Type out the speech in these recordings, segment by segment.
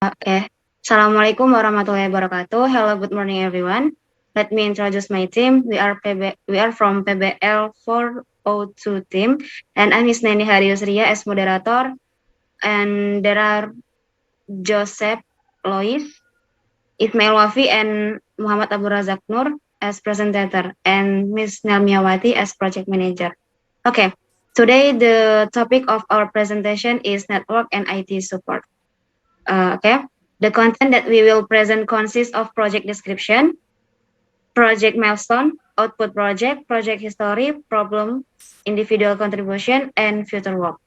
Okay. Assalamualaikum warahmatullahi wabarakatuh. Hello, good morning, everyone. Let me introduce my team. We are from PBL 402 team, and I'm Isnaeni Yusriyah as moderator. And there are Josep, Lois, Ismail Wafi, and M.Abdul Razak Nur as presenter, and Miss Nelmiawati as project manager. Okay. Today, the topic of our presentation is network and IT support. Okay. The content that we will present consists of project description, project milestone, output project history, problem, individual contribution, and future work.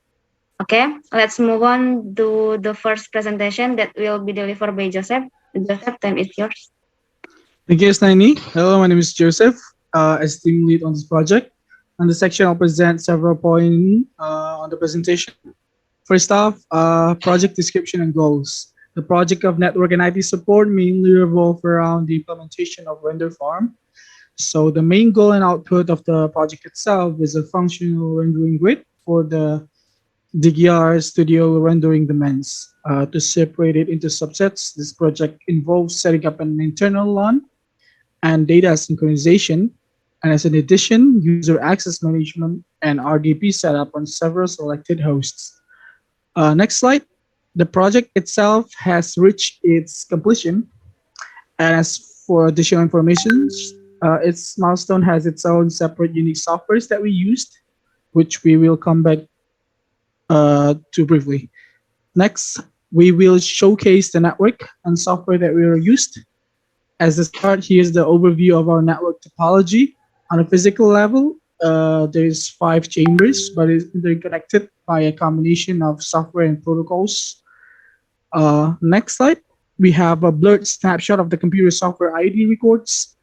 Okay, let's move on to the first presentation that will be delivered by Joseph. Joseph, time is yours. Thank you, Isnaeni. Hello, my name is Joseph, as team lead on this project. On this section, I'll present several points on the presentation. First off, project description and goals. The project of network and IT support mainly revolve around the implementation of render farm. So the main goal and output of the project itself is a functional rendering grid for the DGR Studio rendering demands. To separate it into subsets, this project involves setting up an internal LAN and data synchronization, and as an addition, user access management and RDP setup on several selected hosts. Next slide. The project itself has reached its completion, and as for additional information, its milestone has its own separate unique softwares that we used, which we will come back to briefly. Next, we will showcase the network and software that we used. As a start, here's the overview of our network topology. On a physical level, there's 5 chambers, but they're connected by a combination of software and protocols. Next slide, we have a blurred snapshot of the computer software ID records.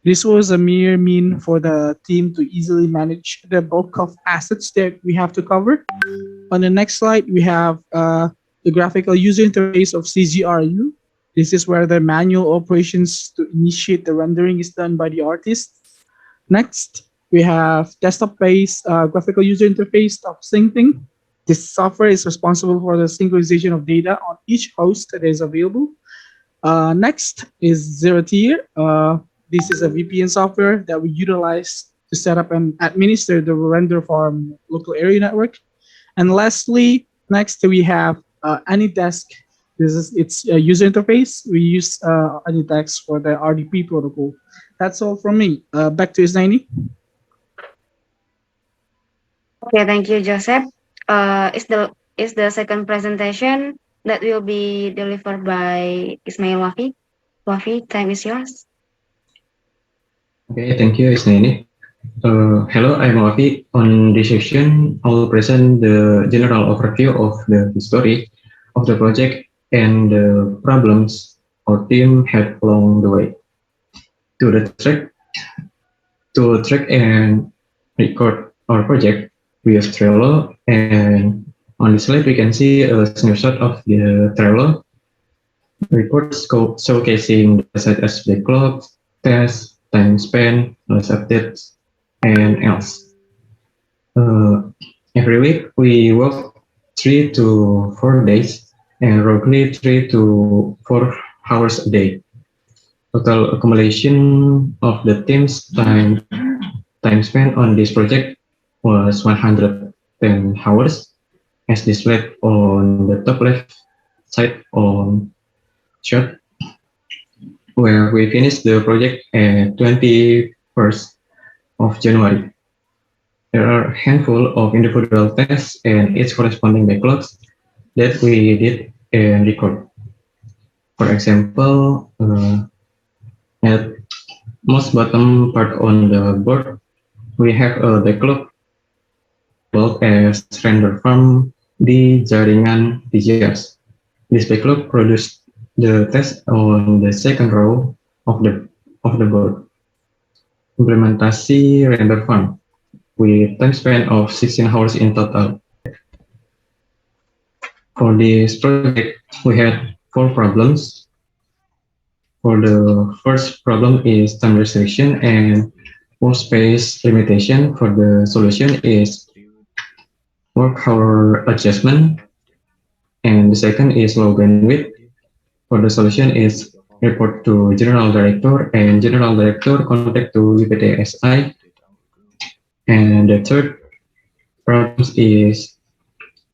This was a mere mean for the team to easily manage the bulk of assets that we have to cover. On the next slide, we have the graphical user interface of CGRU. This is where the manual operations to initiate the rendering is done by the artist. Next, we have desktop-based graphical user interface of Syncing. This software is responsible for the synchronization of data on each host that is available. Next is Zero Tier. This is a VPN software that we utilize to set up and administer the render farm local area network. And lastly, next we have AnyDesk. This is its user interface. We use AnyDesk for the RDP protocol. That's all from me. Back to Isnaeni. Okay, thank you, Joseph. Is the second presentation that will be delivered by Ismail Wafi. Wafi, time is yours. Okay, thank you, Isnaeni. Hello, I'm Wafi. On this section, I will present the general overview of the history of the project and the problems our team had along the way. To track and record our project, we use Trello, and on this slide we can see a snapshot of the Trello reports showcasing the site as backlog, tests, time spent, noise updates, and else. Every week we work 3 to 4 days and roughly 3 to 4 hours a day. Total accumulation of the team's time spent on this project was 110 hours, as displayed on the top left side on chart, where we finished the project at 21st of January. There are a handful of individual tests and its corresponding backlogs that we did and record. For example, at most bottom part on the board, we have a backlog as render farm di jaringan DGRs. This backlog produced the test on the second row of the board. Implementasi render farm with time span of 16 hours in total. For this project, we had 4 problems. For the first problem is time restriction and workspace limitation. For the solution is work hour adjustment, and the second is low bandwidth. for the solution is report to general director and general director contact to UPTSI. And the third problem is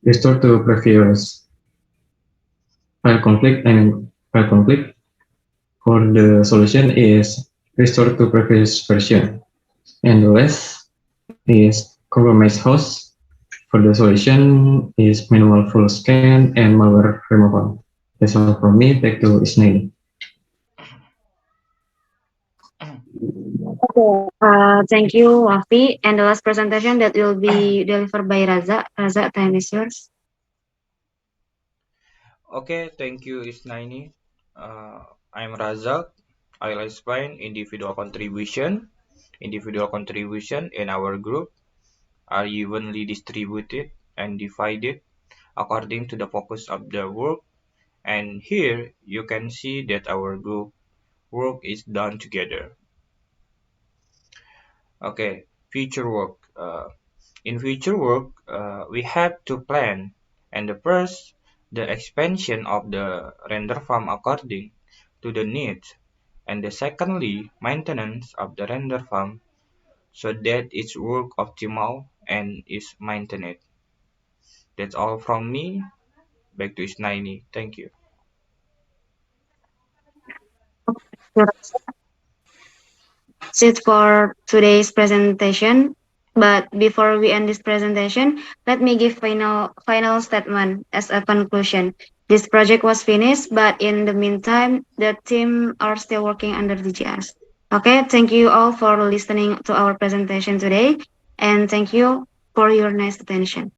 restore to previous file conflict and file conflict. For the solution is restore to previous version. And the last is compromise host. For the solution is manual full scan and malware removal. That's all from me. Back to Isnaini. Okay, thank you, Wafi. And the last presentation that will be delivered by Raza. Raza, time is yours. Okay, thank you, Isnaeni. I'm Razak. I'll explain individual contribution. Individual contribution in our group are evenly distributed and divided according to the focus of the work. And here you can see that our group work is done together. Okay, future work. In future work, we have to plan. And the first, the expansion of the render farm according to the needs. And the secondly, maintenance of the render farm so that its work optimal and is maintained. That's all from me. Back to Isnaini. Thank you. That's it for today's presentation. But before we end this presentation, let me give final statement as a conclusion. This project was finished, but in the meantime, the team are still working under DGS. Okay, thank you all for listening to our presentation today, and thank you for your nice attention.